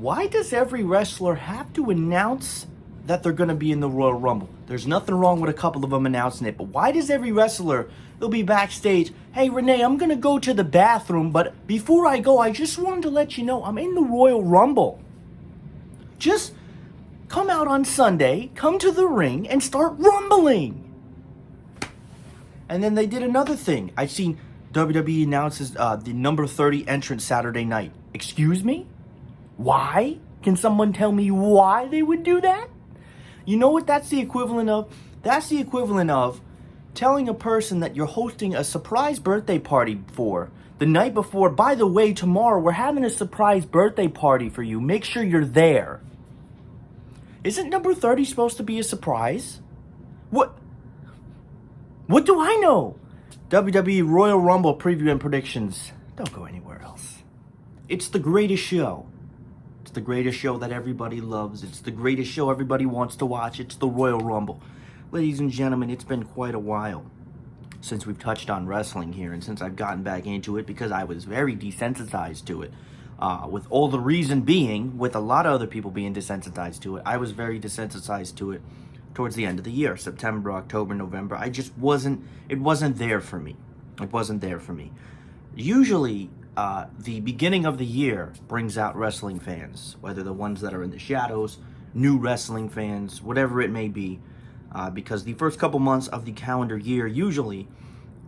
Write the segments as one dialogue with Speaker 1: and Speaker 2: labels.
Speaker 1: Why does every wrestler have to announce that they're going to be in the Royal Rumble? There's nothing wrong with a couple of them announcing it, but why does every wrestler, they'll be backstage, hey Renee, I'm going to go to the bathroom, but before I go, I just wanted to let you know I'm in the Royal Rumble. Just come out on Sunday, come to the ring, and start rumbling. And then they did another thing. I've seen WWE announces the number 30 entrance Saturday night. Excuse me? Why? Can someone tell me why they would do that? You know what that's the equivalent of? That's the equivalent of telling a person that you're hosting a surprise birthday party for the night before. By the way, tomorrow we're having a surprise birthday party for you. Make sure you're there. Isn't number 30 supposed to be a surprise? What do I know? WWE Royal Rumble preview and predictions. Don't go anywhere else. It's the greatest show. It's the greatest show that everybody loves. It's the greatest show everybody wants to watch. It's the Royal Rumble. Ladies and gentlemen, it's been quite a while since we've touched on wrestling here and since I've gotten back into it because I was very desensitized to it. With all the reason being, with a lot of other people being desensitized to it, I was very desensitized to it towards the end of the year, September, October, November. It wasn't there for me. It wasn't there for me. Usually, the beginning of the year brings out wrestling fans, whether the ones that are in the shadows, new wrestling fans, whatever it may be, because the first couple months of the calendar year usually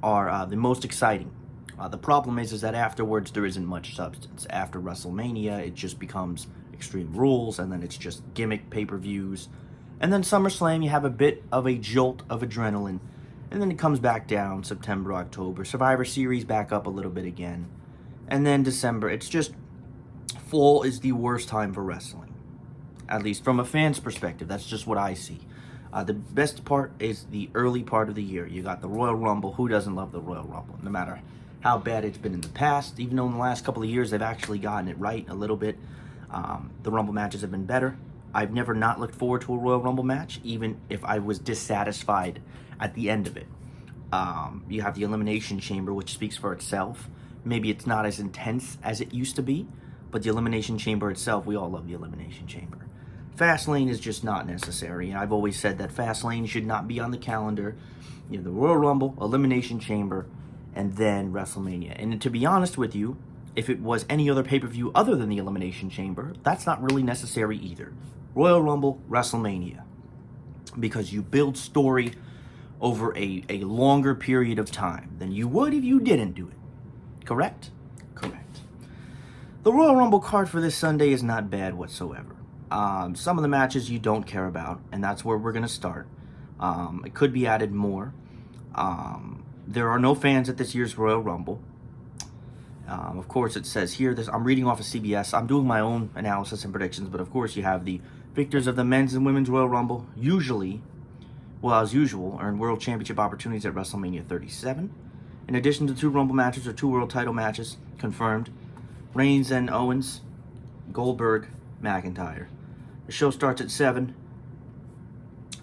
Speaker 1: are the most exciting. The problem is that afterwards there isn't much substance. After WrestleMania, it just becomes Extreme Rules, and then it's just gimmick pay-per-views. And then SummerSlam, you have a bit of a jolt of adrenaline. And then it comes back down, September, October. Survivor Series back up a little bit again. And then December, it's just, fall is the worst time for wrestling. At least from a fan's perspective, that's just what I see. The best part is the early part of the year. You got the Royal Rumble. Who doesn't love the Royal Rumble? No matter how bad it's been in the past, even though in the last couple of years they've actually gotten it right a little bit. The Rumble matches have been better. I've never not looked forward to a Royal Rumble match, even if I was dissatisfied at the end of it. You have the Elimination Chamber, which speaks for itself. Maybe it's not as intense as it used to be, but the Elimination Chamber itself, we all love the Elimination Chamber. Fastlane is just not necessary, and I've always said that Fastlane should not be on the calendar. You know, the Royal Rumble, Elimination Chamber, and then WrestleMania. And to be honest with you, if it was any other pay-per-view other than the Elimination Chamber, that's not really necessary either. Royal Rumble, WrestleMania. Because you build story over a longer period of time than you would if you didn't do it. Correct? Correct. The Royal Rumble card for this Sunday is not bad whatsoever. Some of the matches you don't care about, and that's where we're going to start. It could be added more. There are no fans at this year's Royal Rumble. Of course, it says here, I'm reading off of CBS. I'm doing my own analysis and predictions, but of course you have the victors of the men's and women's Royal Rumble as usual, earn World Championship opportunities at WrestleMania 37. In addition to 2 Rumble matches or 2 World Title matches confirmed, Reigns and Owens, Goldberg, McIntyre. The show starts at 7.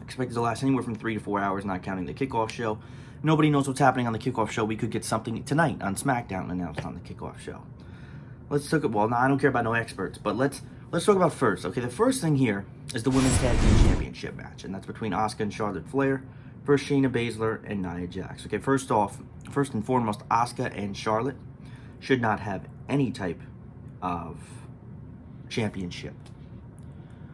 Speaker 1: Expected to last anywhere from 3 to 4 hours, not counting the kickoff show. Nobody knows what's happening on the kickoff show. We could get something tonight on SmackDown announced on the kickoff show. Let's look at, I don't care about no experts, but let's talk about first. Okay, the first thing here is the Women's Tag Team Championship match, and that's between Asuka and Charlotte Flair versus Shayna Baszler and Nia Jax. Okay, first and foremost, Asuka and Charlotte should not have any type of championship.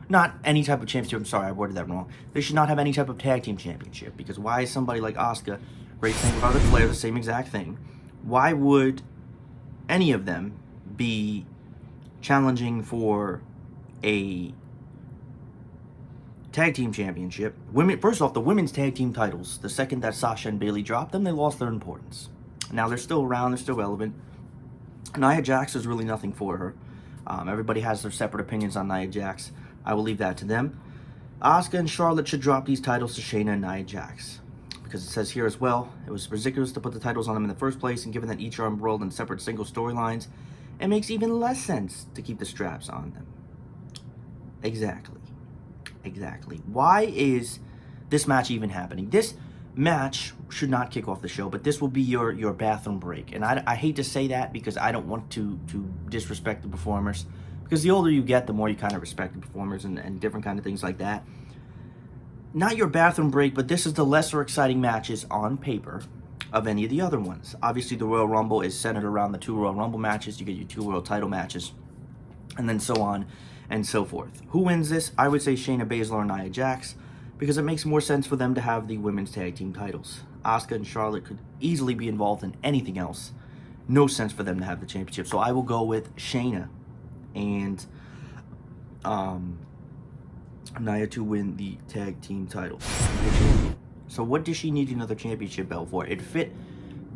Speaker 1: Not any type of championship. I'm sorry, I worded that wrong. They should not have any type of tag team championship, because why is somebody like Asuka, great thing about Flair, the same exact thing? Why would any of them be challenging for a tag team championship? First off, the women's tag team titles, the second that Sasha and Bayley dropped them, they lost their importance. Now they're still around, they're still relevant. Nia Jax is really nothing for her. Everybody has their separate opinions on Nia Jax. I will leave that to them. Asuka and Charlotte should drop these titles to Shayna and Nia Jax. Because it says here as well, it was ridiculous to put the titles on them in the first place, and given that each are embroiled in separate single storylines, it makes even less sense to keep the straps on them. Exactly. Why is this match even happening? This match should not kick off the show, but this will be your bathroom break. And I hate to say that because I don't want to disrespect the performers, Because the older you get, the more you kind of respect the performers and different kind of things like that. Not your bathroom break, but this is the lesser exciting matches on paper of any of the other ones. Obviously, the Royal Rumble is centered around the 2 Royal Rumble matches. You get your 2 World title matches, and then so on and so forth. Who wins this? I would say Shayna Baszler and Nia Jax, because it makes more sense for them to have the women's tag team titles. Asuka and Charlotte could easily be involved in anything else. No sense for them to have the championship. So I will go with Shayna and Nia to win the tag team titles. So what does she need another championship belt for? It fit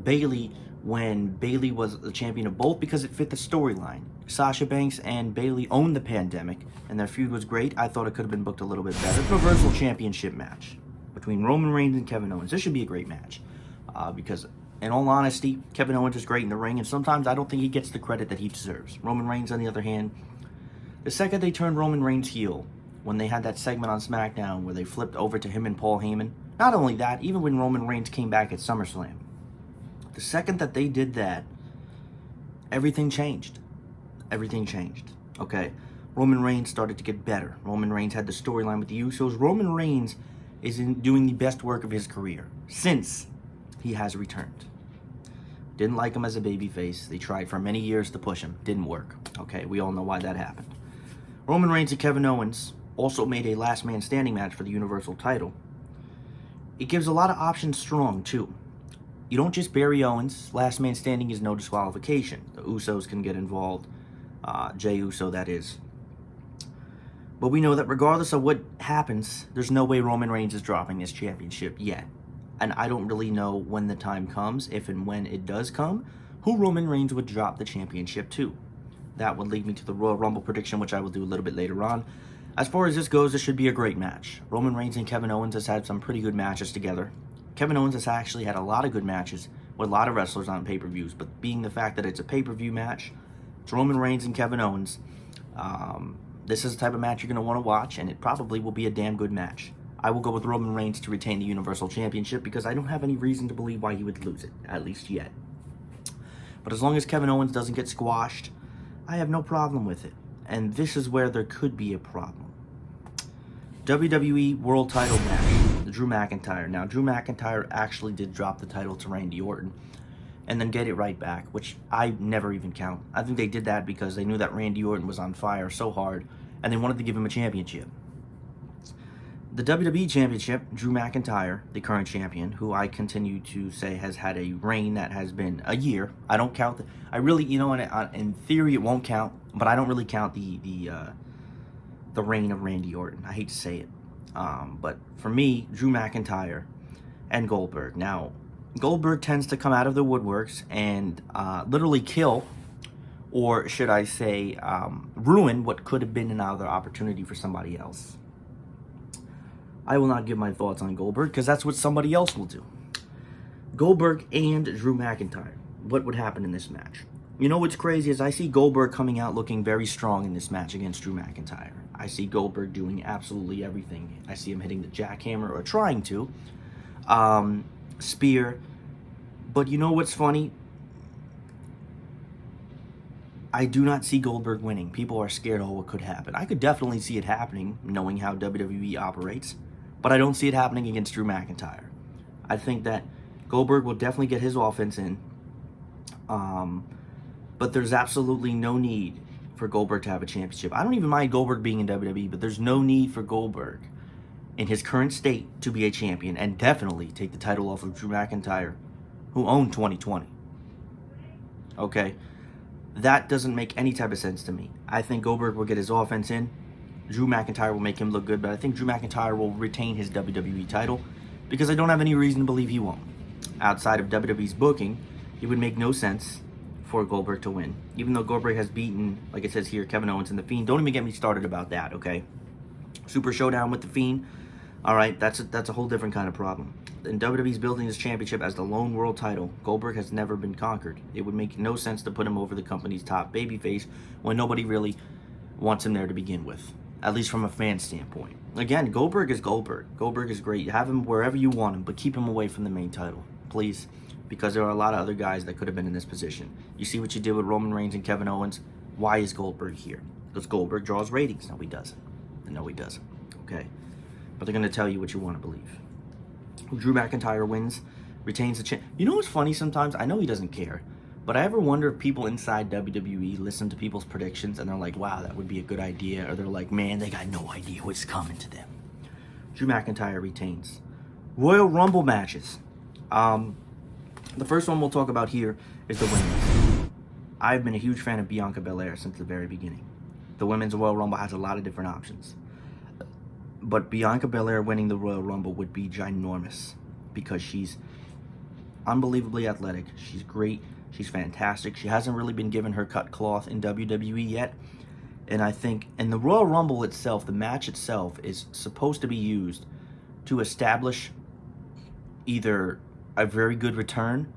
Speaker 1: Bayley when Bayley was the champion of both because it fit the storyline. Sasha Banks and Bayley owned the pandemic, and their feud was great. I thought it could have been booked a little bit better. Universal Championship match between Roman Reigns and Kevin Owens. This should be a great match because, in all honesty, Kevin Owens is great in the ring, and sometimes I don't think he gets the credit that he deserves. Roman Reigns, on the other hand, the second they turned Roman Reigns heel, when they had that segment on SmackDown where they flipped over to him and Paul Heyman, not only that, even when Roman Reigns came back at SummerSlam, the second that they did that, everything changed. Everything changed, okay? Roman Reigns started to get better. Roman Reigns had the storyline with the Usos. Roman Reigns is doing the best work of his career since he has returned. Didn't like him as a babyface. They tried for many years to push him. Didn't work, okay? We all know why that happened. Roman Reigns and Kevin Owens also made a last man standing match for the Universal title. It gives a lot of options strong, too. You don't just bury Owens. Last man standing is no disqualification. The Usos can get involved. Jey Uso, that is. But we know that regardless of what happens, there's no way Roman Reigns is dropping this championship yet. And I don't really know when the time comes, if and when it does come, who Roman Reigns would drop the championship to. That would lead me to the Royal Rumble prediction, which I will do a little bit later on. As far as this goes, this should be a great match. Roman Reigns and Kevin Owens has had some pretty good matches together. Kevin Owens has actually had a lot of good matches with a lot of wrestlers on pay-per-views, but being the fact that it's a pay-per-view match, it's Roman Reigns and Kevin Owens, this is the type of match you're going to want to watch, and it probably will be a damn good match. I will go with Roman Reigns to retain the Universal Championship because I don't have any reason to believe why he would lose it, at least yet. But as long as Kevin Owens doesn't get squashed, I have no problem with it. And this is where there could be a problem. WWE World Title match, Drew McIntyre. Now, Drew McIntyre actually did drop the title to Randy Orton and then get it right back, which I never even count. I think they did that because they knew that Randy Orton was on fire so hard and they wanted to give him a championship. The WWE Championship, Drew McIntyre, the current champion, who I continue to say has had a reign that has been a year. I don't count. I really, in theory it won't count, but I don't really count the reign of Randy Orton. I hate to say it, but for me, Drew McIntyre and Goldberg. Now, Goldberg tends to come out of the woodworks and literally kill, or should I say, ruin what could have been another opportunity for somebody else. I will not give my thoughts on Goldberg because that's what somebody else will do. Goldberg and Drew McIntyre. What would happen in this match? You know what's crazy is I see Goldberg coming out looking very strong in this match against Drew McIntyre. I see Goldberg doing absolutely everything. I see him hitting the jackhammer, or trying to. Spear. But you know what's funny? I do not see Goldberg winning. People are scared of what could happen. I could definitely see it happening, knowing how WWE operates. But I don't see it happening against Drew McIntyre. I think that Goldberg will definitely get his offense in. But there's absolutely no need for Goldberg to have a championship. I don't even mind Goldberg being in WWE, but there's no need for Goldberg in his current state to be a champion and definitely take the title off of Drew McIntyre, who owned 2020. Okay? That doesn't make any type of sense to me. I think Goldberg will get his offense in. Drew McIntyre will make him look good, but I think Drew McIntyre will retain his WWE title because I don't have any reason to believe he won't. Outside of WWE's booking, it would make no sense for Goldberg to win. Even though Goldberg has beaten, like it says here, Kevin Owens and The Fiend. Don't even get me started about that, okay? Super Showdown with The Fiend. All right, that's a whole different kind of problem. And WWE's building this championship as the lone world title. Goldberg has never been conquered. It would make no sense to put him over the company's top babyface when nobody really wants him there to begin with, at least from a fan standpoint. Again, Goldberg is Goldberg. Goldberg is great. Have him wherever you want him, but keep him away from the main title, please, because there are a lot of other guys that could have been in this position. You see what you did with Roman Reigns and Kevin Owens. Why is Goldberg here? Because Goldberg draws ratings. No, he doesn't. No, he doesn't. Okay? But they're going to tell you what you want to believe. Drew McIntyre wins, retains the champ. You know what's funny sometimes? I know he doesn't care, but I ever wonder if people inside WWE listen to people's predictions and they're like, wow, that would be a good idea. Or they're like, man, they got no idea what's coming to them. Drew McIntyre retains. Royal Rumble matches. The first one we'll talk about here is the women's. I've been a huge fan of Bianca Belair since the very beginning. The women's Royal Rumble has a lot of different options. But Bianca Belair winning the Royal Rumble would be ginormous because she's unbelievably athletic. She's great. She's fantastic. She hasn't really been given her cut cloth in WWE yet. And I think, and the Royal Rumble itself, the match itself, is supposed to be used to establish either a very good return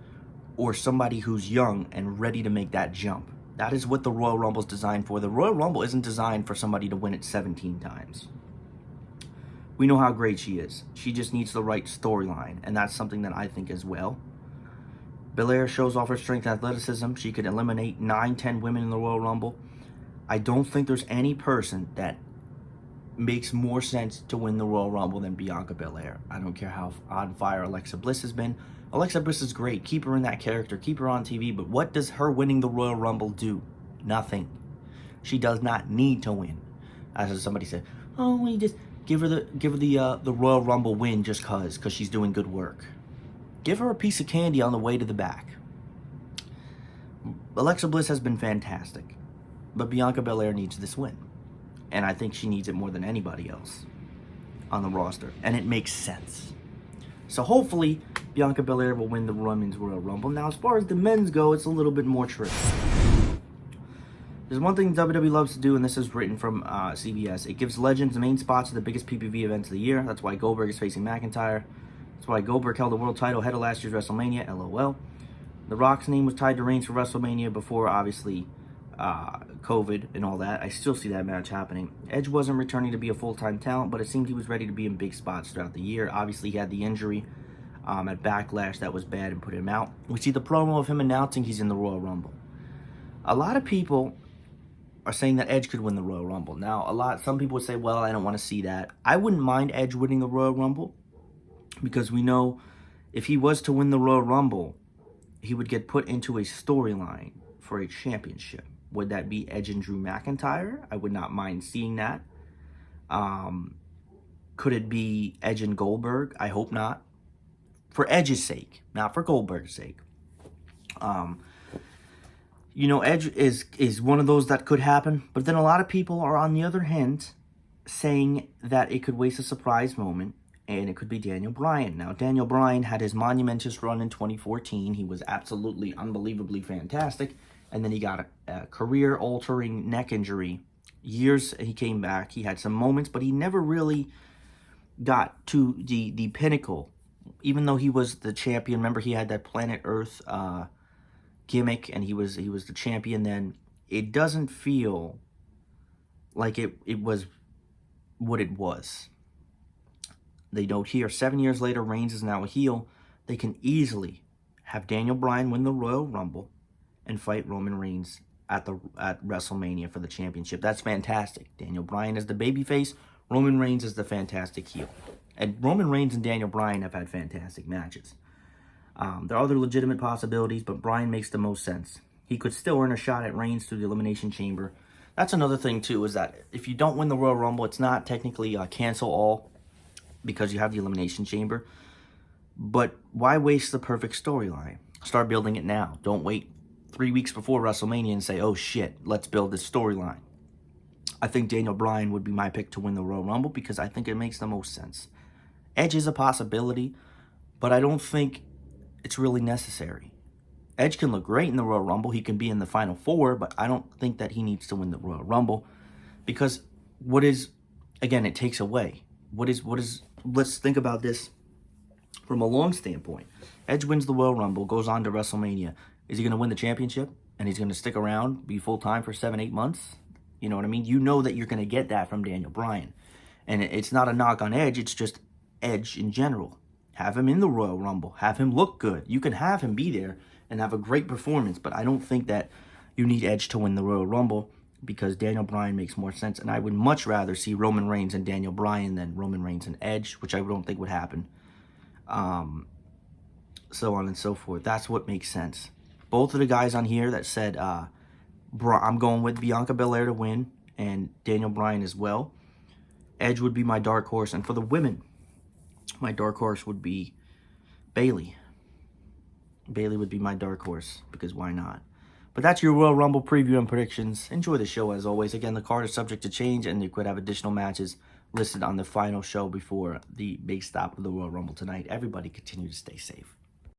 Speaker 1: or somebody who's young and ready to make that jump. That is what the Royal Rumble is designed for. The Royal Rumble isn't designed for somebody to win it 17 times. We know how great she is. She just needs the right storyline, and that's something that I think as well. Belair shows off her strength and athleticism. She could eliminate 9-10 women in the Royal Rumble. I don't think there's any person that makes more sense to win the Royal Rumble than Bianca Belair. I don't care how on fire Alexa Bliss has been. Alexa Bliss is great. Keep her in that character. Keep her on TV. But what does her winning the Royal Rumble do? Nothing. She does not need to win. As somebody said, oh, we just give her the Royal Rumble win just because she's doing good work. Give her a piece of candy on the way to the back. Alexa Bliss has been fantastic, but Bianca Belair needs this win. And I think she needs it more than anybody else on the roster. And it makes sense. So hopefully, Bianca Belair will win the Women's Royal Rumble. Now, as far as the men's go, it's a little bit more tricky. There's one thing WWE loves to do, and this is written from CBS. It gives legends the main spots of the biggest PPV events of the year. That's why Goldberg is facing McIntyre. That's why Goldberg held the world title ahead of last year's WrestleMania, LOL. The Rock's name was tied to Reigns for WrestleMania before, obviously, COVID and all that. I still see that match happening. Edge wasn't returning to be a full-time talent, but it seemed he was ready to be in big spots throughout the year. Obviously, he had the injury at Backlash that was bad and put him out. We see the promo of him announcing he's in the Royal Rumble. A lot of people are saying that Edge could win the Royal Rumble. Now, some people would say, well, I don't want to see that. I wouldn't mind Edge winning the Royal Rumble because we know if he was to win the Royal Rumble, he would get put into a storyline for a championship. Would that be Edge and Drew McIntyre? I would not mind seeing that. Could it be Edge and Goldberg? I hope not. For Edge's sake, not for Goldberg's sake. You know, Edge is one of those that could happen, but then a lot of people are, on the other hand, saying that it could waste a surprise moment, and it could be Daniel Bryan. Now, Daniel Bryan had his monumentous run in 2014. He was absolutely, unbelievably fantastic, and then he got a career-altering neck injury. Years he came back. He had some moments, but he never really got to the pinnacle, even though he was the champion. Remember, he had that Planet Earth gimmick, and he was the champion then. It doesn't feel like it was what it was. They note here, 7 years later, Reigns is now a heel. They can easily have Daniel Bryan win the Royal Rumble and fight Roman Reigns at WrestleMania for the championship. That's fantastic. Daniel Bryan is the babyface. Roman Reigns is the fantastic heel. And Roman Reigns and Daniel Bryan have had fantastic matches. There are other legitimate possibilities, but Bryan makes the most sense. He could still earn a shot at Reigns through the Elimination Chamber. That's another thing, too, is that if you don't win the Royal Rumble, it's not technically cancel all because you have the Elimination Chamber. But why waste the perfect storyline? Start building it now. Don't wait 3 weeks before WrestleMania and say, oh, shit, let's build this storyline. I think Daniel Bryan would be my pick to win the Royal Rumble because I think it makes the most sense. Edge is a possibility, but I don't think it's really necessary. Edge can look great in the Royal Rumble. He can be in the Final Four, but I don't think that he needs to win the Royal Rumble because again, it takes away. Let's think about this from a long standpoint. Edge wins the Royal Rumble, goes on to WrestleMania. Is he going to win the championship? And he's going to stick around, be full-time for 7-8 months? You know what I mean? You know that you're going to get that from Daniel Bryan. And it's not a knock on Edge. It's just Edge in general. Have him in the Royal Rumble. Have him look good. You can have him be there and have a great performance, but I don't think that you need Edge to win the Royal Rumble. because Daniel Bryan makes more sense. And I would much rather see Roman Reigns and Daniel Bryan than Roman Reigns and Edge, which I don't think would happen. So on and so forth. That's what makes sense. Both of the guys on here that said I'm going with Bianca Belair to win and Daniel Bryan as well. Edge would be my dark horse. And for the women, my dark horse would be Bayley. Bayley would be my dark horse, because why not? But that's your Royal Rumble preview and predictions. Enjoy the show as always. Again, the card is subject to change, and you could have additional matches listed on the final show before the big stop of the Royal Rumble tonight. Everybody continue to stay safe.